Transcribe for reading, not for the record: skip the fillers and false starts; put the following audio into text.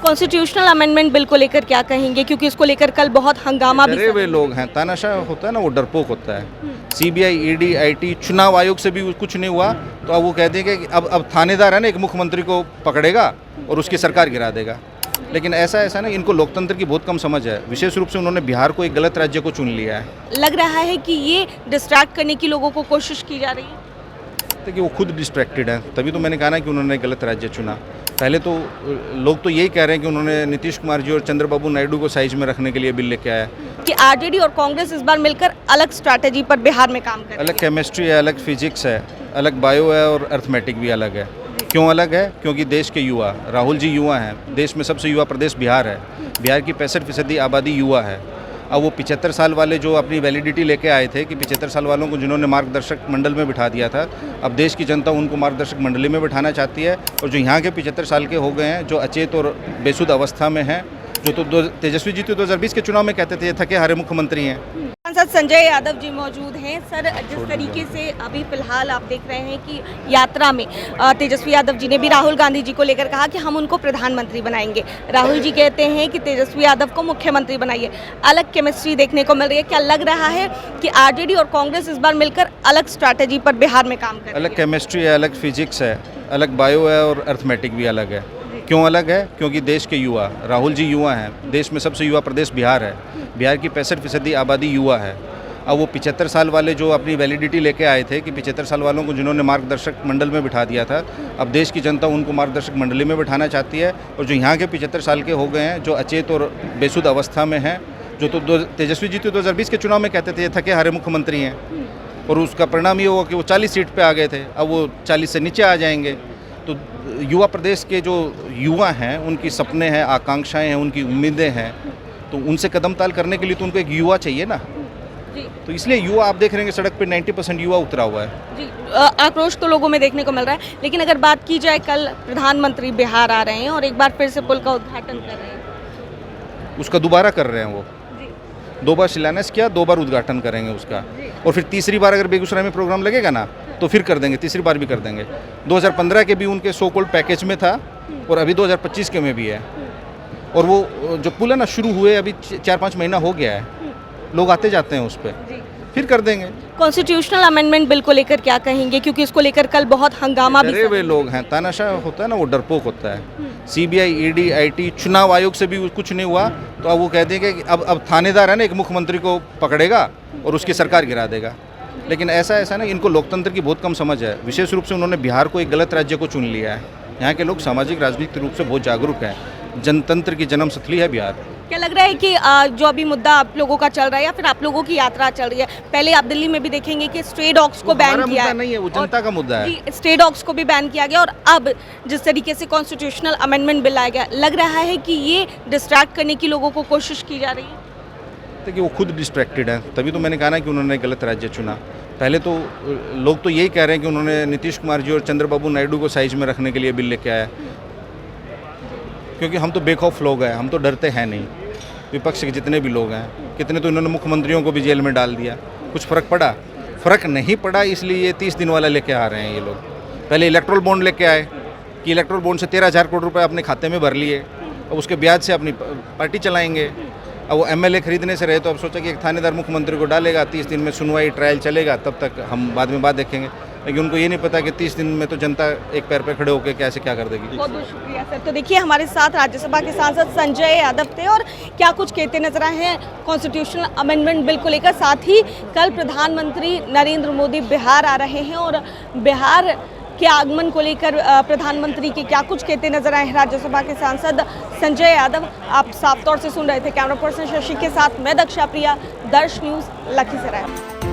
Constitutional amendment bill को लेकर क्या कहेंगे, क्योंकि इसको लेकर कल बहुत हंगामा भी डरे हुए लोग हैं, तानाशाह होता है ना, वो डरपोक होता है। सीबीआई, ईडी, आईटी, चुनाव आयोग से भी कुछ नहीं हुआ तो अब वो कह देंगे कि अब थानेदार है ना, एक मुख्यमंत्री को पकड़ेगा और उसकी सरकार गिरा देगा। लेकिन ऐसा ना, इनको लोकतंत्र की बहुत कम समझ है। विशेष रूप से उन्होंने बिहार को एक गलत राज्य को चुन लिया है। लग रहा है कि ये डिस्ट्रैक्ट करने की लोगों को कोशिश की जा रही है। कि वो खुद डिस्ट्रैक्टेड है, तभी तो मैंने कहा ना कि उन्होंने गलत राज्य चुना। पहले तो लोग तो यही कह रहे हैं कि उन्होंने नीतीश कुमार जी और चंद्रबाबू नायडू को साइज में रखने के लिए बिल लेके आया कि आरजेडी और कांग्रेस इस बार मिलकर अलग स्ट्रैटेजी पर बिहार में काम कर रही है। अलग केमिस्ट्री है, अलग फिजिक्स है, अलग बायो है और अर्थमेटिक भी अलग है। क्यों अलग है? क्योंकि देश के युवा, राहुल जी युवा हैं, देश में सबसे युवा प्रदेश बिहार है। बिहार की 65% आबादी युवा है। अब वो 75 साल वाले जो अपनी वैलिडिटी लेके आए थे कि 75 साल वालों को जिन्होंने मार्गदर्शक मंडल में बिठा दिया था, अब देश की जनता उनको मार्गदर्शक मंडली में बिठाना चाहती है। और जो यहाँ के 75 साल के हो गए हैं, जो अचेत और बेसुध अवस्था में हैं, जो तो तेजस्वी जी तो 2020 के चुनाव में कहते थे ये थके हारे मुख्यमंत्री हैं। सांसद संजय यादव जी मौजूद हैं। सर, जिस तरीके से अभी फिलहाल आप देख रहे हैं कि यात्रा में तेजस्वी यादव जी ने भी राहुल गांधी जी को लेकर कहा कि हम उनको प्रधानमंत्री बनाएंगे। राहुल जी कहते हैं कि तेजस्वी यादव को मुख्यमंत्री बनाइए। अलग केमिस्ट्री देखने को मिल रही है। क्या लग रहा है कि आरजेडी और कांग्रेस इस बार मिलकर अलग स्ट्रैटेजी पर बिहार में काम कर रही है? अलग केमिस्ट्री है, अलग फिजिक्स है, अलग बायो है और अर्थमेटिक भी अलग है। क्यों अलग है? क्योंकि देश के युवा, राहुल जी युवा हैं, देश में सबसे युवा प्रदेश बिहार है। बिहार की 65% आबादी युवा है। अब वो 75 साल वाले जो अपनी वैलिडिटी लेके आए थे कि 75 साल वालों को जिन्होंने मार्गदर्शक मंडल में बिठा दिया था, अब देश की जनता उनको मार्गदर्शक मंडली में बिठाना चाहती है। और जो यहाँ के 75 साल के हो गए हैं, जो अचेत और बेसुध अवस्था में हैं, जो तो तेजस्वी जी तो 2020 के चुनाव में कहते थे ये थके हारे मुख्यमंत्री हैं, और उसका परिणाम ये हुआ कि वो 40 सीट पे आ गए थे, अब वो 40 से नीचे आ जाएंगे। तो युवा प्रदेश के जो युवा हैं, उनकी सपने हैं, आकांक्षाएं हैं, उनकी उम्मीदें हैं, तो उनसे कदम ताल करने के लिए तो उनको एक युवा चाहिए ना। तो इसलिए युवा आप देख रहे हैं सड़क पे 90% युवा उतरा हुआ है। जी, आक्रोश तो लोगों में देखने को मिल रहा है। लेकिन अगर बात की जाए, कल प्रधानमंत्री बिहार आ रहे हैं और एक बार फिर से पुल का उद्घाटन कर रहे हैं। उसका दोबारा कर रहे हैं वो। 2 बार शिलान्यास किया, 2 बार उद्घाटन करेंगे उसका। और फिर तीसरी बार अगर बेगूसराय में प्रोग्राम लगेगा ना, तो फिर कर देंगे, तीसरी बार भी कर देंगे। 2015 के भी उनके सो कॉल्ड पैकेज में था और अभी 2025 के में भी है। और वो जो पुल है ना, शुरू हुए अभी 4-5 महीना हो गया है, लोग आते जाते हैं उस पर, फिर कर देंगे। कॉन्स्टिट्यूशनल अमेंडमेंट बिल को लेकर क्या कहेंगे, क्योंकि इसको लेकर कल बहुत हंगामा भी। डरे हुए लोग हैं, तानाशाह होता है ना, वो डरपोक होता है। सीबीआई, ईडी, आईटी, चुनाव आयोग से भी कुछ नहीं हुआ तो अब वो कह देंगे कि अब थानेदार है ना, एक मुख्यमंत्री को पकड़ेगा और उसकी सरकार गिरा देगा। लेकिन ऐसा ना, इनको लोकतंत्र की बहुत कम समझ है। विशेष रूप से उन्होंने बिहार को एक गलत राज्य को चुन लिया है। यहाँ के लोग सामाजिक राजनीतिक रूप से बहुत जागरूक हैं। जनतंत्र की जन्मस्थली है बिहार। क्या लग रहा है कि जो अभी मुद्दा आप लोगों का चल रहा है या फिर आप लोगों की यात्रा चल रही है, पहले आप दिल्ली में भी देखेंगे कि स्ट्रे डॉग्स को बैन किया है। नहीं है, वो जनता का मुद्दा है। स्ट्रे डॉग्स को भी बैन किया गया और अब जिस तरीके से कॉन्स्टिट्यूशनल अमेंडमेंट बिल लाया गया, लग रहा है कि ये डिस्ट्रैक्ट करने की लोगों को कोशिश की जा रही है। कि वो खुद डिस्ट्रैक्टेड है, तभी तो मैंने कहा ना कि उन्होंने गलत राज्य चुना। पहले तो लोग तो यही कह रहे हैं कि उन्होंने नीतीश कुमार जी और चंद्रबाबू नायडू को साइज में रखने के लिए बिल लेके आया। क्योंकि हम तो बेखौफ लोग हैं, हम तो डरते हैं नहीं। विपक्ष के जितने भी लोग हैं, कितने तो इन्होंने मुख्यमंत्रियों को भी जेल में डाल दिया। कुछ फ़र्क पड़ा? फ़र्क नहीं पड़ा, इसलिए ये 30 दिन वाला लेके आ रहे हैं ये लोग। पहले इलेक्ट्रोल बॉन्ड लेके आए कि इलेक्ट्रोल बॉन्ड से 13,000 करोड़ रुपए अपने खाते में भर लिए, अब उसके ब्याज से अपनी पार्टी चलाएंगे। अब वो एमएलए खरीदने से रहे तो अब सोचा कि एक थानेदार मुख्यमंत्री को डालेगा, 30 दिन में सुनवाई ट्रायल चलेगा, तब तक हम बाद में बात देखेंगे। लेकिन उनको ये नहीं पता कि 30 दिन में तो जनता एक पैर पे खड़े होकर कैसे क्या कर देगी। बहुत बहुत शुक्रिया सर। तो देखिए, हमारे साथ राज्यसभा के सांसद संजय यादव थे और क्या कुछ कहते नजर आए हैं कॉन्स्टिट्यूशनल अमेंडमेंट बिल को लेकर। साथ ही कल प्रधानमंत्री नरेंद्र मोदी बिहार आ रहे हैं और बिहार के आगमन को लेकर प्रधानमंत्री के क्या कुछ कहते नजर आए हैं राज्यसभा के सांसद संजय यादव। आप साफ तौर से सुन रहे थे। कैमरा पर्सन शशि के साथ मैं दक्षा प्रिया, दर्श न्यूज़, लखीसराय।